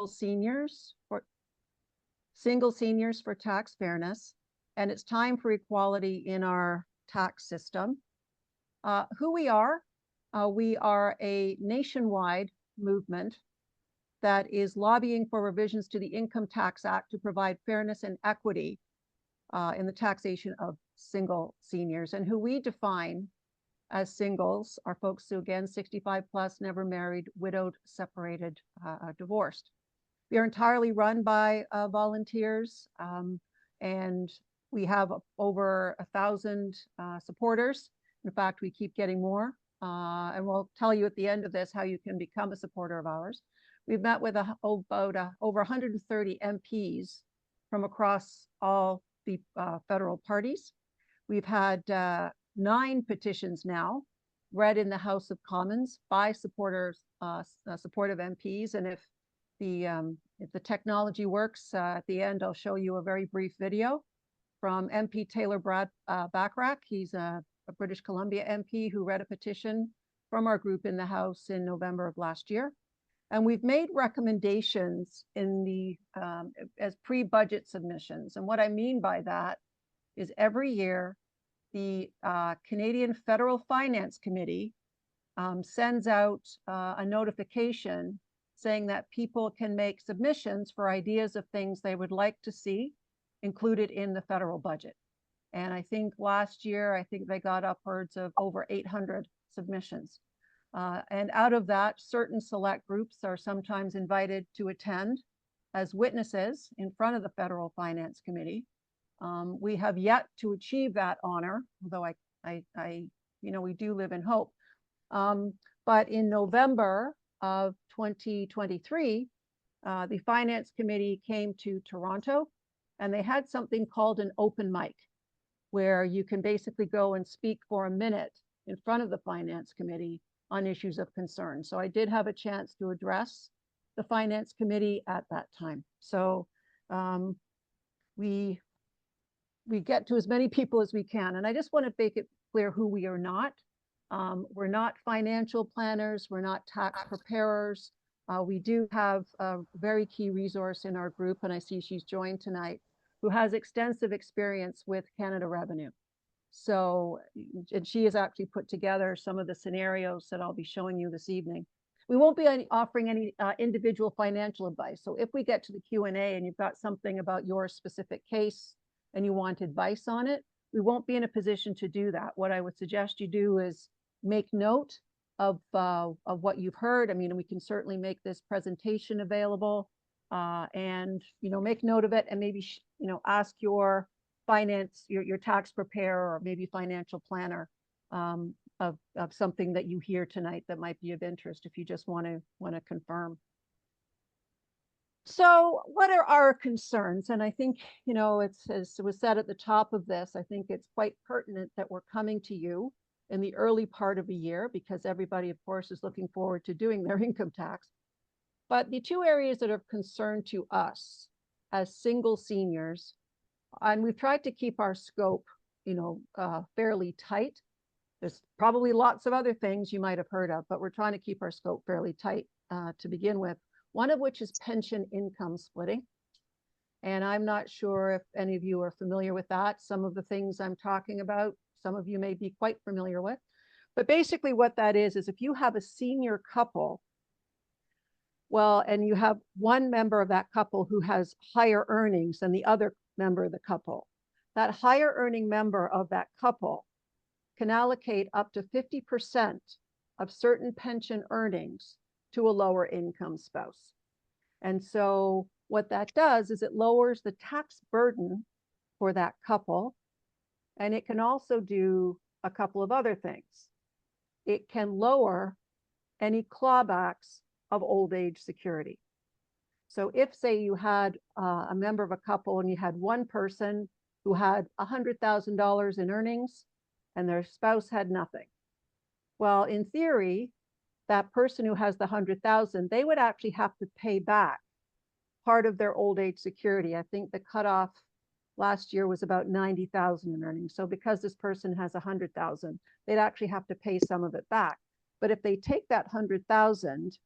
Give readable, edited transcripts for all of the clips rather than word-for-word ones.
seniors for single seniors for tax fairness, and it's time for equality in our tax system. Who we are a nationwide movement that is lobbying for revisions to the Income Tax Act to provide fairness and equity in the taxation of single seniors. And who we define as singles are folks who, again, 65 plus, never married, widowed, separated, divorced. We are entirely run by volunteers, and we have over 1,000 supporters. In fact, we keep getting more, and we'll tell you at the end of this how you can become a supporter of ours. We've met with over 130 MPs from across all the federal parties. We've had 9 petitions now read in the House of Commons by supportive MPs, and if the technology works, at the end I'll show you a very brief video from MP Taylor Bachrach. He's a British Columbia MP who read a petition from our group in the House in November of last year. And we've made recommendations in the as pre-budget submissions. And what I mean by that is every year, the Canadian Federal Finance Committee sends out a notification saying that people can make submissions for ideas of things they would like to see included in the federal budget. And I think last year, they got upwards of over 800 submissions. And out of that, certain select groups are sometimes invited to attend as witnesses in front of the Federal Finance Committee. We have yet to achieve that honor, although we do live in hope. But in November of 2023, the Finance Committee came to Toronto, and they had something called an open mic, where you can basically go and speak for a minute in front of the Finance Committee on issues of concern. So I did have a chance to address the Finance Committee at that time. So we get to as many people as we can. And I just want to make it clear who we are not. We're not financial planners. We're not tax preparers. We do have a very key resource in our group, and I see she's joined tonight, who has extensive experience with Canada Revenue. So, and she has actually put together some of the scenarios that I'll be showing you this evening. We won't be offering any individual financial advice. So if we get to the Q&A and you've got something about your specific case and you want advice on it, we won't be in a position to do that. What I would suggest you do is make note of what you've heard. I mean, we can certainly make this presentation available and, make note of it, and maybe, ask your your tax preparer or maybe financial planner of something that you hear tonight that might be of interest if you just want to confirm. So what are our concerns? And I think, it's, as was said at the top of this, I think it's quite pertinent that we're coming to you in the early part of the year, because everybody, of course, is looking forward to doing their income tax. But the 2 areas that are of concern to us as single seniors, and we've tried to keep our scope, fairly tight. There's probably lots of other things you might have heard of, but we're trying to keep our scope fairly tight to begin with. One of which is pension income splitting. And I'm not sure if any of you are familiar with that. Some of the things I'm talking about, some of you may be quite familiar with. But basically what that is if you have a senior couple, well, and you have one member of that couple who has higher earnings than the other member of the couple, that higher earning member of that couple can allocate up to 50% of certain pension earnings to a lower income spouse. And so what that does is it lowers the tax burden for that couple. And it can also do a couple of other things. It can lower any clawbacks of old age security. So if, say, you had a member of a couple and you had one person who had $100,000 in earnings and their spouse had nothing. Well, in theory, that person who has the 100,000, they would actually have to pay back part of their old age security. I think the cutoff last year was about 90,000 in earnings. So because this person has 100,000, they'd actually have to pay some of it back. But if they take that 100,000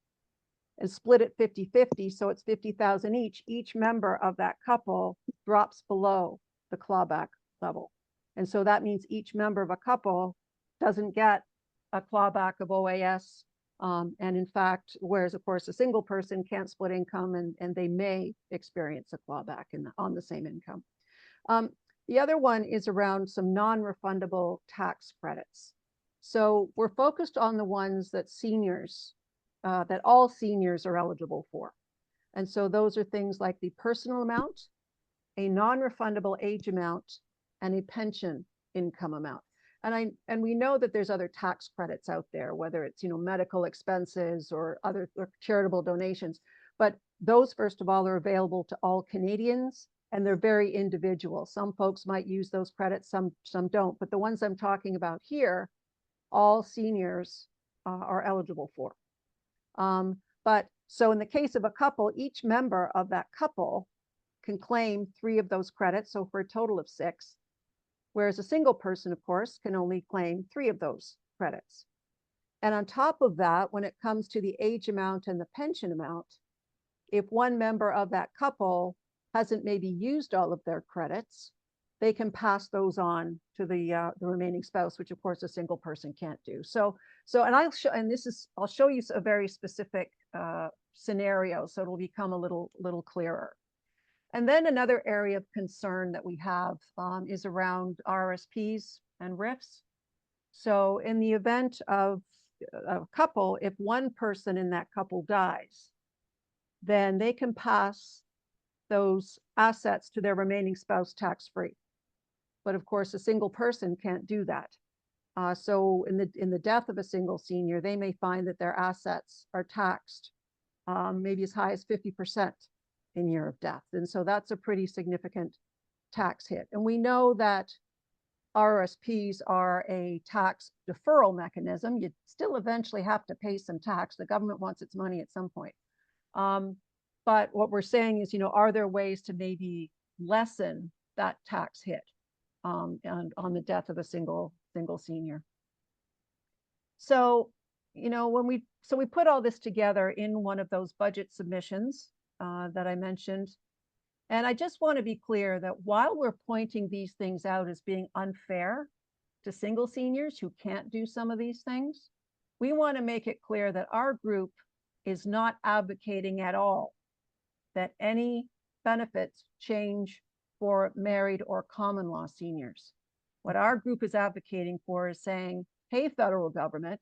and split it 50-50, so it's 50,000 each member of that couple drops below the clawback level. And so that means each member of a couple doesn't get a clawback of OAS. And in fact, whereas of course a single person can't split income, and they may experience a clawback on the same income. The other one is around some non-refundable tax credits. So we're focused on the ones that that all seniors are eligible for. And so those are things like the personal amount, a non-refundable age amount, and a pension income amount. And we know that there's other tax credits out there, whether it's medical expenses or other charitable donations. But those, first of all, are available to all Canadians, and they're very individual. Some folks might use those credits, some don't. But the ones I'm talking about here, all seniors are eligible for. But so in the case of a couple, each member of that couple can claim 3 of those credits, so for a total of 6. Whereas a single person, of course, can only claim 3 of those credits. And on top of that, when it comes to the age amount and the pension amount, if one member of that couple hasn't maybe used all of their credits, they can pass those on to the remaining spouse, which of course a single person can't do. And I'll show you a very specific scenario, so it'll become a little clearer. And then another area of concern that we have is around RSPs and RIFs. So in the event of a couple, if one person in that couple dies, then they can pass those assets to their remaining spouse tax-free. But of course, a single person can't do that. So in the death of a single senior, they may find that their assets are taxed maybe as high as 50% in year of death. And so that's a pretty significant tax hit. And we know that RSPs are a tax deferral mechanism. You still eventually have to pay some tax. The government wants its money at some point. But what we're saying is, are there ways to maybe lessen that tax hit and on the death of a single senior? So, we put all this together in one of those budget submissions that I mentioned. And I just want to be clear that while we're pointing these things out as being unfair to single seniors who can't do some of these things, we want to make it clear that our group is not advocating at all that any benefits change for married or common law seniors. What our group is advocating for is saying, hey, federal government,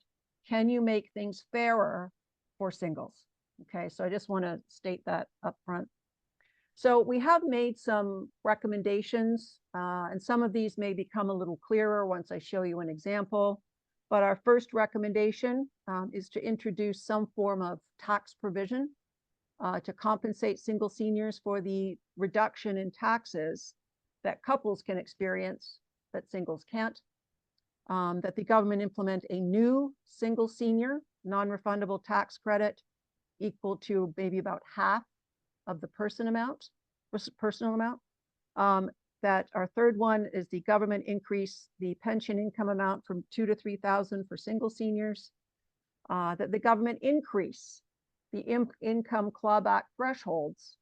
can you make things fairer for singles? Okay, so I just want to state that up front. So we have made some recommendations, and some of these may become a little clearer once I show you an example. But our first recommendation is to introduce some form of tax provision to compensate single seniors for the reduction in taxes that couples can experience that singles can't. That the government implement a new single senior non-refundable tax credit equal to maybe about half of the personal amount. That our third one is the government increase the pension income amount from $2,000 to $3,000 for single seniors. That the government increase the income clawback thresholds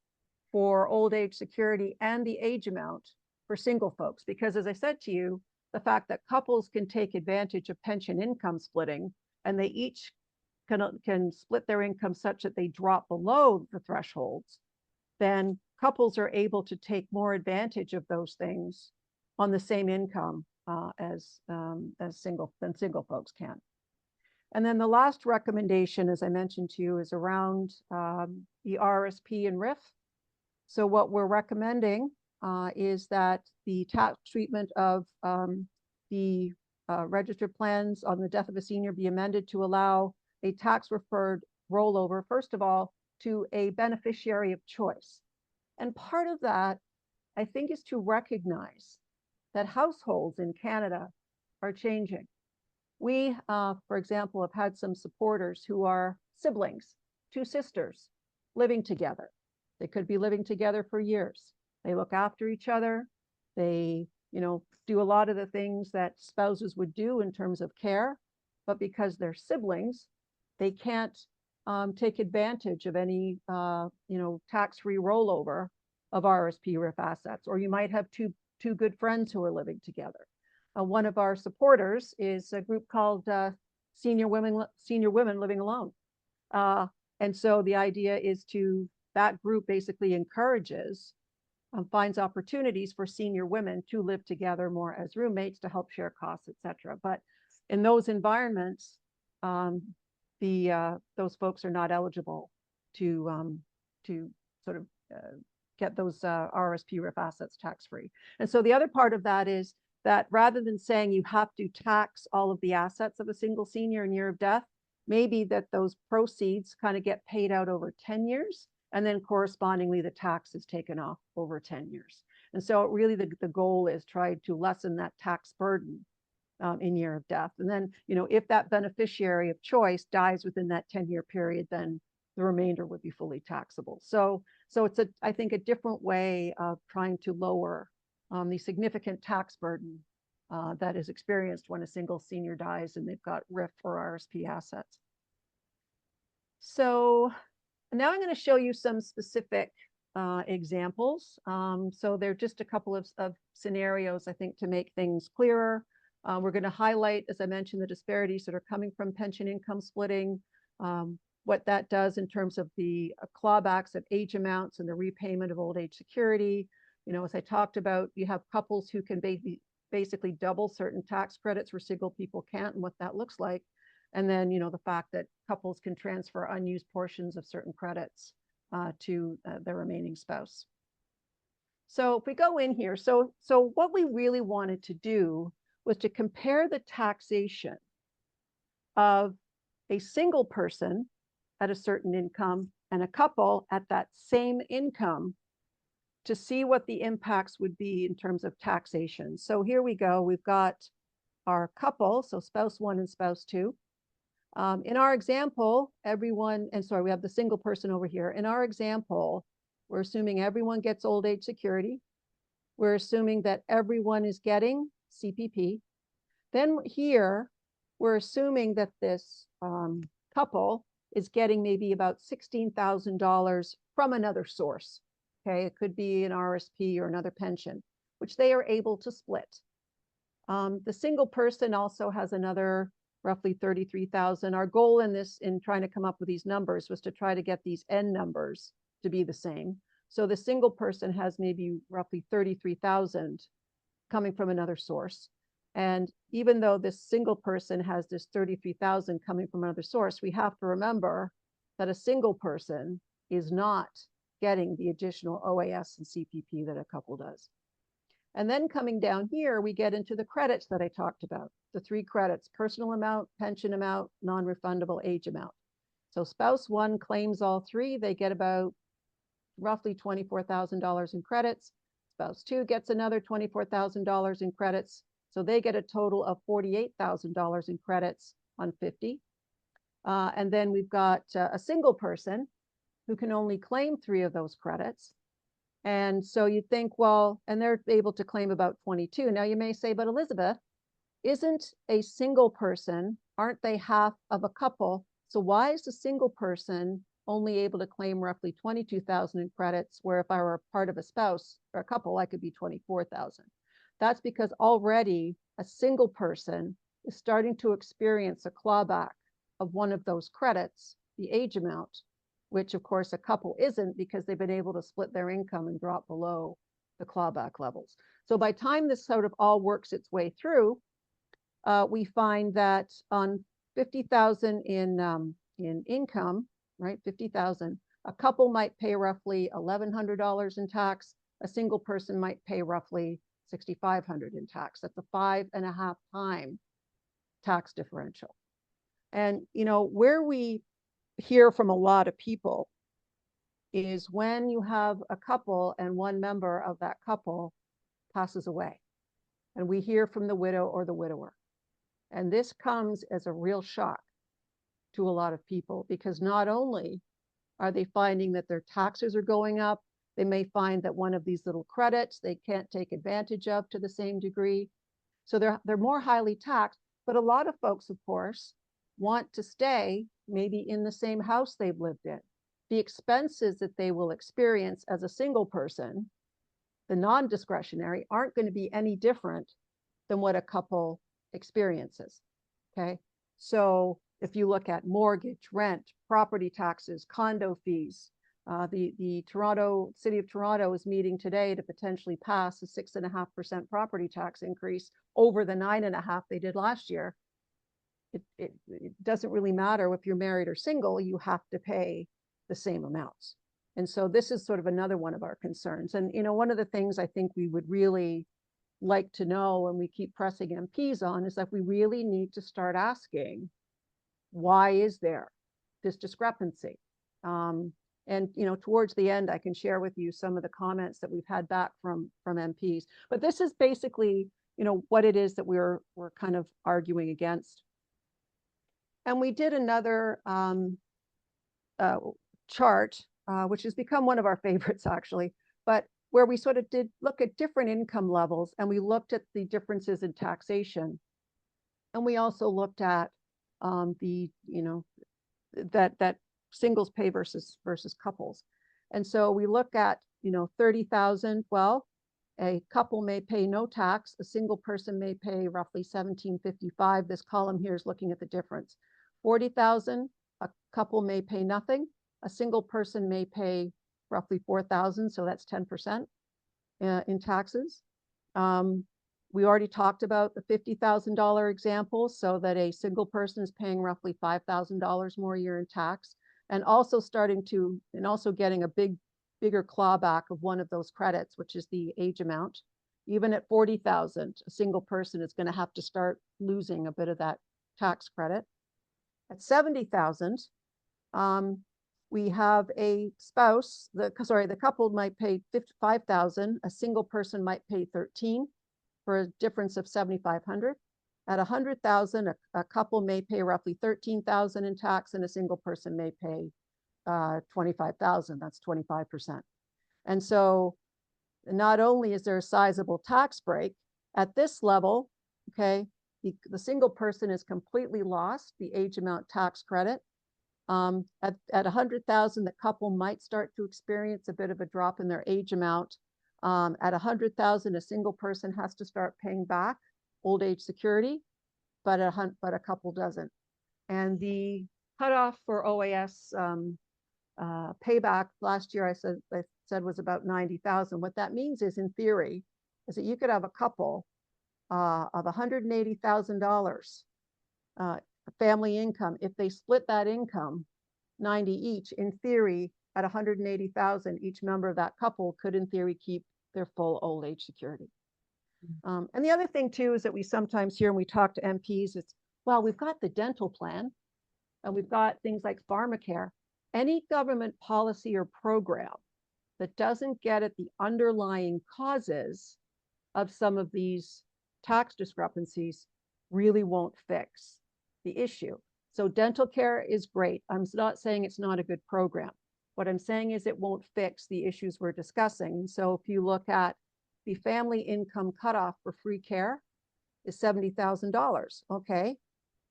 for old age security and the age amount for single folks. Because as I said to you, the fact that couples can take advantage of pension income splitting, and they each can split their income such that they drop below the thresholds, then couples are able to take more advantage of those things on the same income as single folks can. And then the last recommendation, as I mentioned to you, is around the RSP and RIF. So what we're recommending is that the tax treatment of the registered plans on the death of a senior be amended to allow a tax-referred rollover, first of all, to a beneficiary of choice. And part of that, I think, is to recognize that households in Canada are changing. We, for example, have had some supporters who are siblings, 2 sisters, living together. They could be living together for years. They look after each other. They, do a lot of the things that spouses would do in terms of care, but because they're siblings, they can't take advantage of any, tax-free rollover of RSP RIF assets, or you might have two good friends who are living together. One of our supporters is a group called Senior Women Living Alone. And so the idea is that group basically encourages, finds opportunities for senior women to live together more as roommates to help share costs, etc. But in those environments, those folks are not eligible to sort of get those RSP RIF assets tax-free. And so the other part of that is that rather than saying you have to tax all of the assets of a single senior in year of death, maybe that those proceeds kind of get paid out over 10 years, and then correspondingly the tax is taken off over 10 years. And so really the goal is try to lessen that tax burden in year of death. And then, if that beneficiary of choice dies within that 10-year period, then the remainder would be fully taxable. So it's I think a different way of trying to lower the significant tax burden that is experienced when a single senior dies and they've got RIF or RSP assets. So now I'm going to show you some specific examples. So they're just a couple of scenarios, I think, to make things clearer. We're going to highlight, as I mentioned, the disparities that are coming from pension income splitting, what that does in terms of the clawbacks of age amounts and the repayment of old age security. As I talked about, you have couples who can basically double certain tax credits where single people can't, and what that looks like. And then, the fact that couples can transfer unused portions of certain credits to their remaining spouse. So if we go in here, so what we really wanted to do was to compare the taxation of a single person at a certain income and a couple at that same income to see what the impacts would be in terms of taxation. So here we go. We've got our couple, so spouse one and spouse two. In our example, we have the single person over here. In our example, we're assuming everyone gets old age security. We're assuming that everyone is getting CPP. Then here, we're assuming that this couple is getting maybe about $16,000 from another source. Okay, it could be an RSP or another pension, which they are able to split. The single person also has another roughly $33,000. Our goal in trying to come up with these numbers was to try to get these end numbers to be the same. So the single person has maybe roughly $33,000 coming from another source. And even though this single person has this $33,000 coming from another source, we have to remember that a single person is not getting the additional OAS and CPP that a couple does. And then coming down here, we get into the credits that I talked about, the three credits: personal amount, pension amount, non-refundable age amount. So spouse one claims all three. They get about roughly $24,000 in credits. Spouse two gets another $24,000 in credits. So they get a total of $48,000 in credits on 50. And then we've got a single person who can only claim three of those credits. And so you think, well, and they're able to claim about 22. Now you may say, but Elizabeth, isn't a single person, aren't they half of a couple? So why is a single person only able to claim roughly 22,000 in credits, where if I were a part of a spouse or a couple, I could be 24,000? That's because already a single person is starting to experience a clawback of one of those credits, the age amount, which of course a couple isn't, because they've been able to split their income and drop below the clawback levels. So by the time this sort of all works its way through, we find that on 50,000 in income, right, 50,000, a couple might pay roughly $1,100 in tax. A single person might pay roughly $6,500 in tax. That's a 5.5 time tax differential. And where we hear from a lot of people is when you have a couple and one member of that couple passes away, and we hear from the widow or the widower. And this comes as a real shock to a lot of people, because not only are they finding that their taxes are going up, they may find that one of these little credits they can't take advantage of to the same degree. So they're more highly taxed. But a lot of folks, of course, want to stay maybe in the same house they've lived in. The expenses that they will experience as a single person, the non-discretionary, aren't going to be any different than what a couple experiences. Okay. So if you look at mortgage, rent, property taxes, condo fees, the Toronto City of Toronto is meeting today to potentially pass a 6.5% property tax increase over the 9.5% they did last year. It doesn't really matter if you're married or single, you have to pay the same amounts. And so this is sort of another one of our concerns. And, you know, one of the things I think we would really like to know, and we keep pressing MPs on, is that we really need to start asking, why is there this discrepancy? And, you know, towards the end, I can share with you some of the comments that we've had back from MPs. But this is basically, you know, what it is that we're kind of arguing against. And we did another chart, which has become one of our favorites, actually, but where we sort of did look at different income levels, and we looked at the differences in taxation. And we also looked at the, you know, that singles pay versus couples. And so we look at, you know, 30,000. Well, a couple may pay no tax. A single person may pay roughly 1755. This column here is looking at the difference. 40,000, a couple may pay nothing. A single person may pay roughly 4,000, so that's 10% in taxes. We already talked about the $50,000 example, so that a single person is paying roughly $5,000 more a year in tax, and also getting a bigger clawback of one of those credits, which is the age amount. Even at 40,000, a single person is going to have to start losing a bit of that tax credit. At 70,000, we have a spouse, the couple might pay 5,000, a single person might pay 13 for a difference of 7,500. At 100,000, a couple may pay roughly 13,000 in tax, and a single person may pay 25,000. That's 25%. And so not only is there a sizable tax break at this level, okay, the single person is completely lost the age amount tax credit. At 100,000, the couple might start to experience a bit of a drop in their age amount. At 100,000, a single person has to start paying back old age security, but a couple doesn't. And the cutoff for OAS payback last year, I said was about 90,000. What that means is, in theory, is that you could have a couple of $180,000 family income. If they split that income 90 each, in theory, at 180,000, each member of that couple could, in theory, keep their full old age security. And the other thing too is that we sometimes hear, when we talk to MPs, it's, well, we've got the dental plan, and we've got things like pharmacare. Any government policy or program that doesn't get at the underlying causes of some of these tax discrepancies really won't fix the issue. So dental care is great. I'm not saying it's not a good program. What I'm saying is it won't fix the issues we're discussing. And so if you look at the family income cutoff for free care is $70,000. Okay,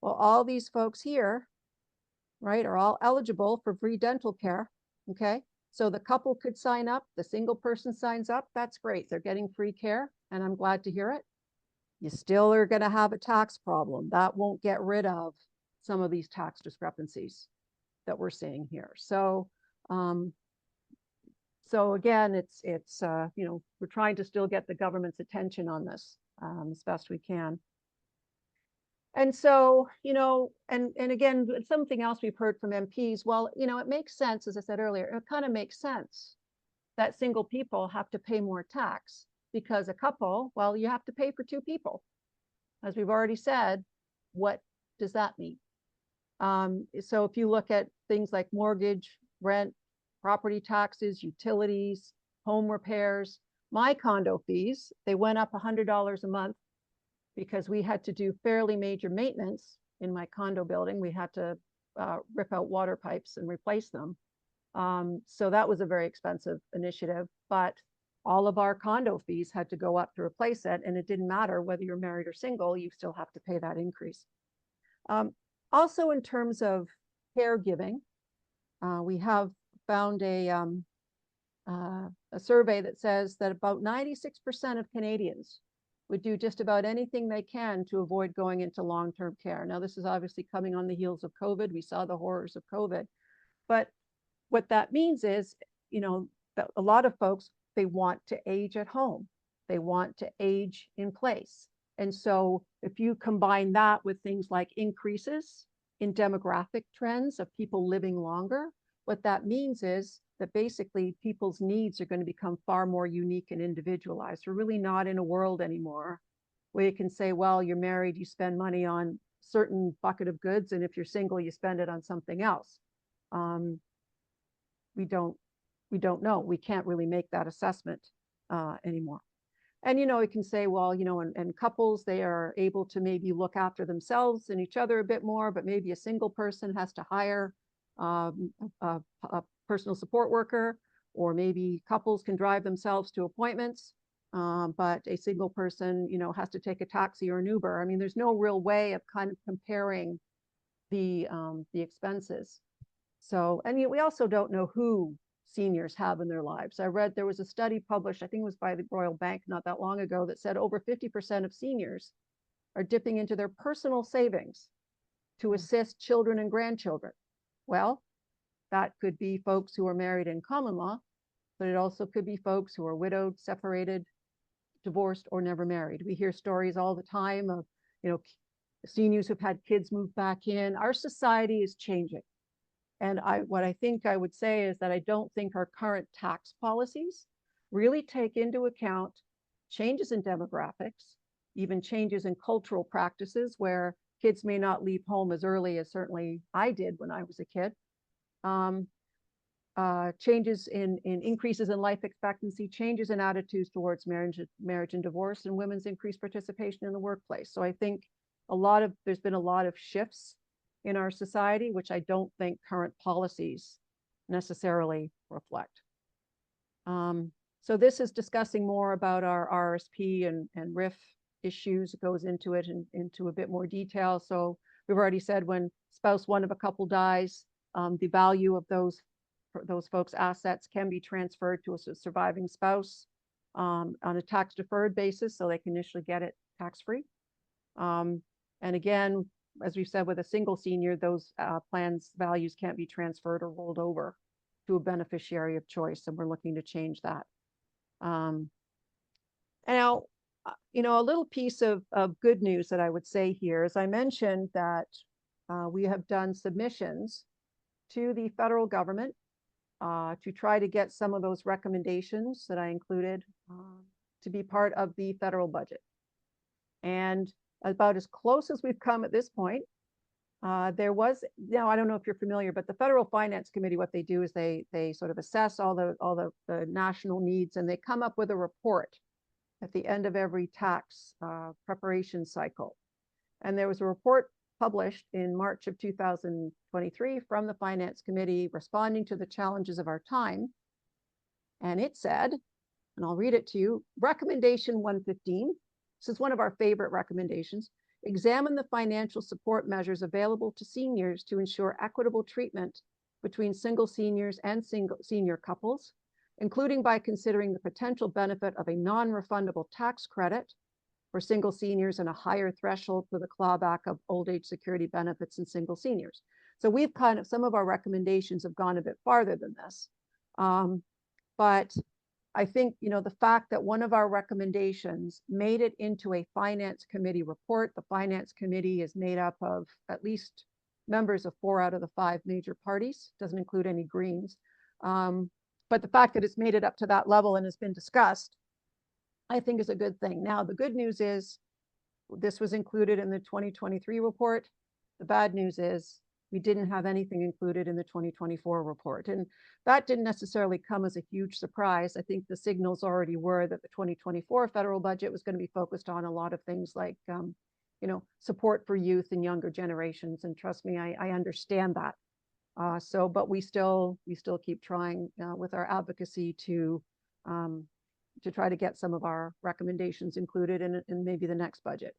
well, all these folks here, right, are all eligible for free dental care. Okay, so the couple could sign up, the single person signs up, that's great. They're getting free care, and I'm glad to hear it. You still are going to have a tax problem. That won't get rid of some of these tax discrepancies that we're seeing here. So, so again, it's you know, we're trying to still get the government's attention on this as best we can. And so, you know, and again, something else we've heard from MPs, well, you know, it makes sense, as I said earlier, it kind of makes sense that single people have to pay more tax, because a couple, well, you have to pay for two people. As we've already said, what does that mean? So if you look at things like mortgage, rent, property taxes, utilities, home repairs, my condo fees, they went up $100 a month because we had to do fairly major maintenance in my condo building. We had to rip out water pipes and replace them. So that was a very expensive initiative, but all of our condo fees had to go up to replace it. And it didn't matter whether you're married or single, you still have to pay that increase. Also, in terms of caregiving. We have found a survey that says that about 96% of Canadians would do just about anything they can to avoid going into long-term care. Now, this is obviously coming on the heels of COVID. We saw the horrors of COVID. But what that means is, that a lot of folks, they want to age at home. They want to age in place. And so if you combine that with things like increases in demographic trends of people living longer, what that means is that basically people's needs are going to become far more unique and individualized. We're really not in a world anymore where you can say, well, you're married, you spend money on certain bucket of goods, and if you're single, you spend it on something else. We don't know. We can't really make that assessment anymore. And, we can say, well, and couples, they are able to maybe look after themselves and each other a bit more, but maybe a single person has to hire a personal support worker, or maybe couples can drive themselves to appointments, but a single person, has to take a taxi or an Uber. I mean, there's no real way of kind of comparing the expenses. So, and we also don't know who seniors have in their lives. I read there was a study published, I think it was by the Royal Bank not that long ago, that said over 50% of seniors are dipping into their personal savings to assist children and grandchildren. Well, that could be folks who are married in common law, but it also could be folks who are widowed, separated, divorced, or never married. We hear stories all the time of, seniors who've had kids move back in. Our society is changing. And what I think I would say is that I don't think our current tax policies really take into account changes in demographics, even changes in cultural practices where kids may not leave home as early as certainly I did when I was a kid. Changes in increases in life expectancy, changes in attitudes towards marriage and divorce, and women's increased participation in the workplace. So I think there's been a lot of shifts in our society, which I don't think current policies necessarily reflect. So this is discussing more about our RSP and RIF issues. It goes into it into a bit more detail. So we've already said when spouse one of a couple dies, the value of those folks' assets can be transferred to a surviving spouse on a tax deferred basis, so they can initially get it tax-free. And again, as we've said, with a single senior, those plans values can't be transferred or rolled over to a beneficiary of choice, and we're looking to change that. And now, a little piece of good news that I would say here is I mentioned that we have done submissions to the federal government to try to get some of those recommendations that I included to be part of the federal budget. And about as close as we've come at this point, there was, I don't know if you're familiar, but the Federal Finance Committee, what they do is they sort of assess all the national needs, and they come up with a report at the end of every tax preparation cycle. And there was a report published in March of 2023 from the Finance Committee responding to the challenges of our time. And it said, and I'll read it to you, Recommendation 115, this is one of our favorite recommendations, examine the financial support measures available to seniors to ensure equitable treatment between single seniors and senior couples, including by considering the potential benefit of a non-refundable tax credit for single seniors and a higher threshold for the clawback of old age security benefits in single seniors. So we've some of our recommendations have gone a bit farther than this. But I think, the fact that one of our recommendations made it into a Finance Committee report, the Finance Committee is made up of at least members of 4 out of the 5 major parties, doesn't include any Greens. But the fact that it's made it up to that level and has been discussed, I think is a good thing. Now, the good news is this was included in the 2023 report. The bad news is we didn't have anything included in the 2024 report. And that didn't necessarily come as a huge surprise. I think the signals already were that the 2024 federal budget was going to be focused on a lot of things like, support for youth and younger generations. And trust me, I understand that. But we still keep trying with our advocacy to try to get some of our recommendations included in maybe the next budget.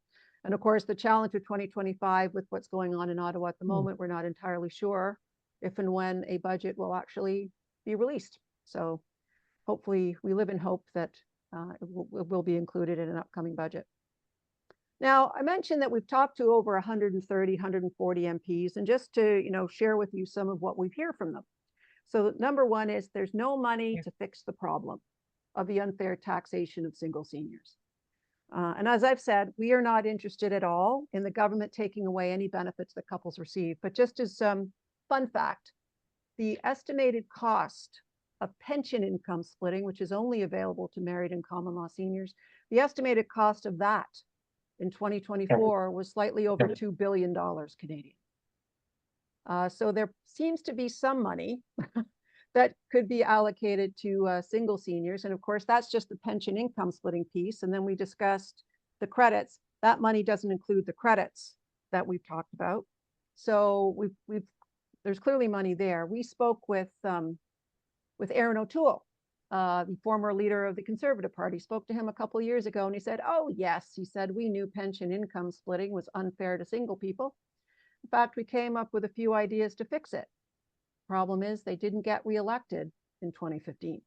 And of course, the challenge of 2025 with what's going on in Ottawa at the moment, we're not entirely sure if and when a budget will actually be released. So hopefully we live in hope that it will be included in an upcoming budget. Now, I mentioned that we've talked to over 130, 140 MPs, and just to share with you some of what we hear from them. So number one is there's no money to fix the problem of the unfair taxation of single seniors. And as I've said, we are not interested at all in the government taking away any benefits that couples receive. But just as some fun fact, the estimated cost of pension income splitting, which is only available to married and common law seniors, the estimated cost of that in 2024 was slightly over $2 billion Canadian. So there seems to be some money that could be allocated to single seniors. And of course, that's just the pension income splitting piece. And then we discussed the credits. That money doesn't include the credits that we've talked about. So there's clearly money there. We spoke with Aaron O'Toole, the former leader of the Conservative Party. Spoke to him a couple of years ago, and he said, "Oh yes," he said, "we knew pension income splitting was unfair to single people. In fact, we came up with a few ideas to fix it. Problem is they didn't get reelected in 2015.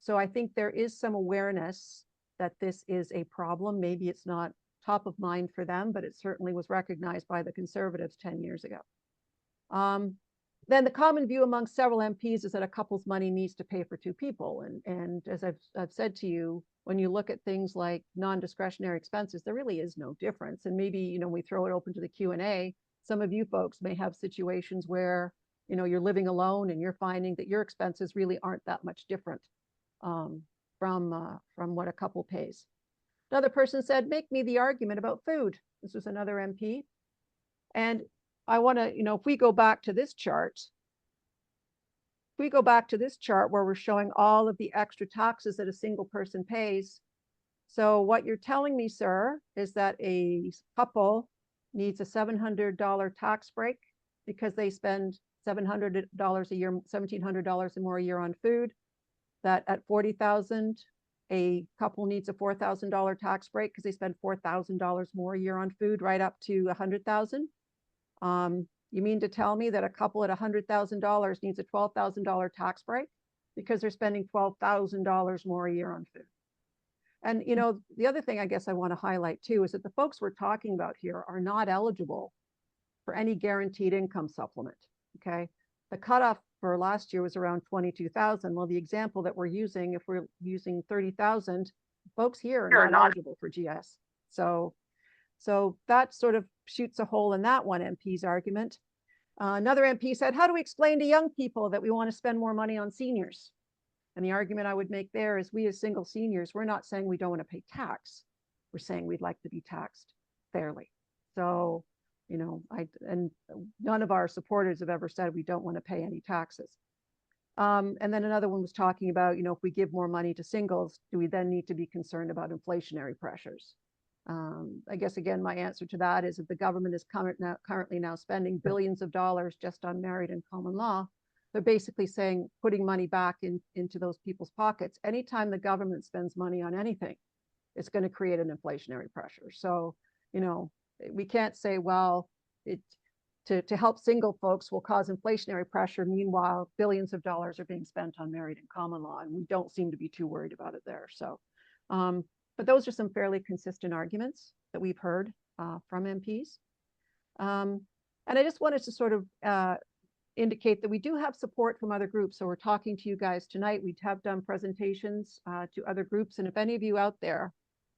So I think there is some awareness that this is a problem. Maybe it's not top of mind for them, but it certainly was recognized by the Conservatives 10 years ago. Then the common view among several MPs is that a couple's money needs to pay for two people. And as I've said to you, when you look at things like non-discretionary expenses, there really is no difference. And maybe, we throw it open to the Q&A. Some of you folks may have situations where you're living alone and you're finding that your expenses really aren't that much different from what a couple pays. Another person said, make me the argument about food. This was another MP. And I want to, if we go back to this chart, where we're showing all of the extra taxes that a single person pays. So what you're telling me, sir, is that a couple needs a $700 tax break because they spend $700 a year, $1,700 or more a year on food, that at $40,000, a couple needs a $4,000 tax break because they spend $4,000 more a year on food, right up to $100,000. You mean to tell me that a couple at $100,000 needs a $12,000 tax break because they're spending $12,000 more a year on food? And the other thing I guess I want to highlight too is that the folks we're talking about here are not eligible for any guaranteed income supplement. Okay, the cutoff for last year was around 22,000. Well, the example that we're using, if we're using 30,000, folks here are not eligible for GS. So that sort of shoots a hole in that one MP's argument. Another MP said, how do we explain to young people that we want to spend more money on seniors? And the argument I would make there is we as single seniors, we're not saying we don't want to pay tax. We're saying we'd like to be taxed fairly. So and none of our supporters have ever said we don't want to pay any taxes. And then another one was talking about, if we give more money to singles, do we then need to be concerned about inflationary pressures? I guess, again, my answer to that is that the government is currently now spending billions of dollars just on married and common law. They're basically saying, putting money back into those people's pockets. Anytime the government spends money on anything, it's going to create an inflationary pressure. So, we can't say, well, to help single folks will cause inflationary pressure. Meanwhile, billions of dollars are being spent on married and common law, and we don't seem to be too worried about it there. So, but those are some fairly consistent arguments that we've heard from MPs. And I just wanted to sort of indicate that we do have support from other groups. So we're talking to you guys tonight. We have done presentations to other groups. And if any of you out there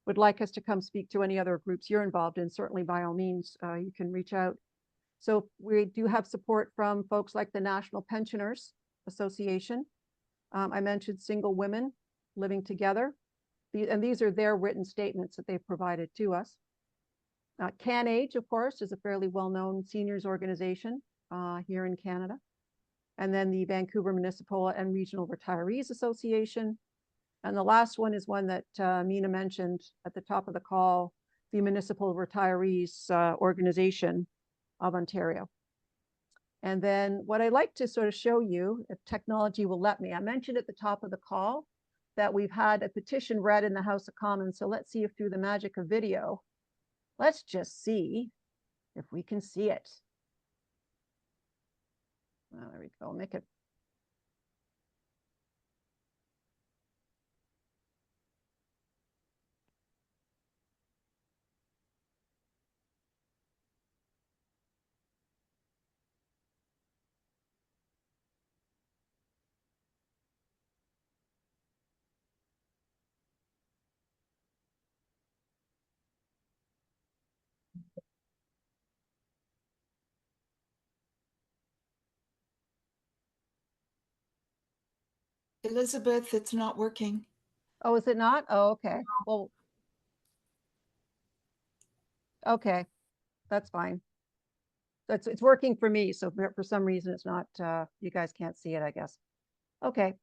would like us to come speak to any other groups you're involved in, certainly by all means, you can reach out. So we do have support from folks like the National Pensioners Association. I mentioned single women living together. And these are their written statements that they've provided to us. CanAge, of course, is a fairly well-known seniors organization here in Canada. And then the Vancouver Municipal and Regional Retirees Association. And the last one is one that Mina mentioned at the top of the call, the Municipal Retirees Organization of Ontario. And then what I'd like to sort of show you, if technology will let me, I mentioned at the top of the call that we've had a petition read in the House of Commons. So let's see if through the magic of video, let's just see if we can see it. Oh, there we go. Make it. Elizabeth, it's not working. Oh, is it not? Oh, okay. Well, okay, that's fine. It's working for me. So for some reason it's not, you guys can't see it, I guess. Okay.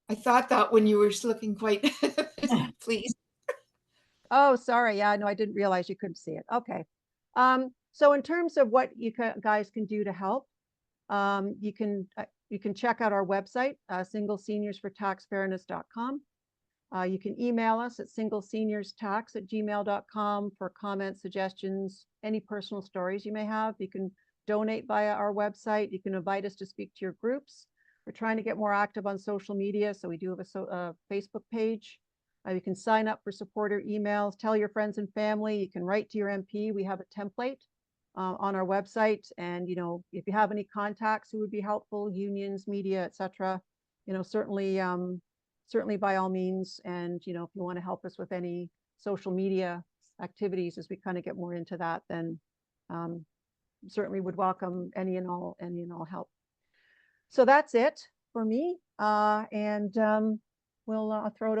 I thought that when you were looking quite pleased. Oh, sorry. Yeah, no, I didn't realize you couldn't see it. Okay. So in terms of what you guys can do to help, you can check out our website, singleseniors4taxfairness.com. You can email us at singleseniorstax@gmail.com for comments, suggestions, any personal stories you may have. You can donate via our website. You can invite us to speak to your groups. We're trying to get more active on social media, so we do have a Facebook page. You can sign up for supporter emails, tell your friends and family. You can write to your MP. We have a template on our website. And, if you have any contacts who would be helpful, unions, media, etc., certainly by all means. And, if you want to help us with any social media activities as we kind of get more into that, then certainly would welcome any and all help. So that's it for me. And we'll throw it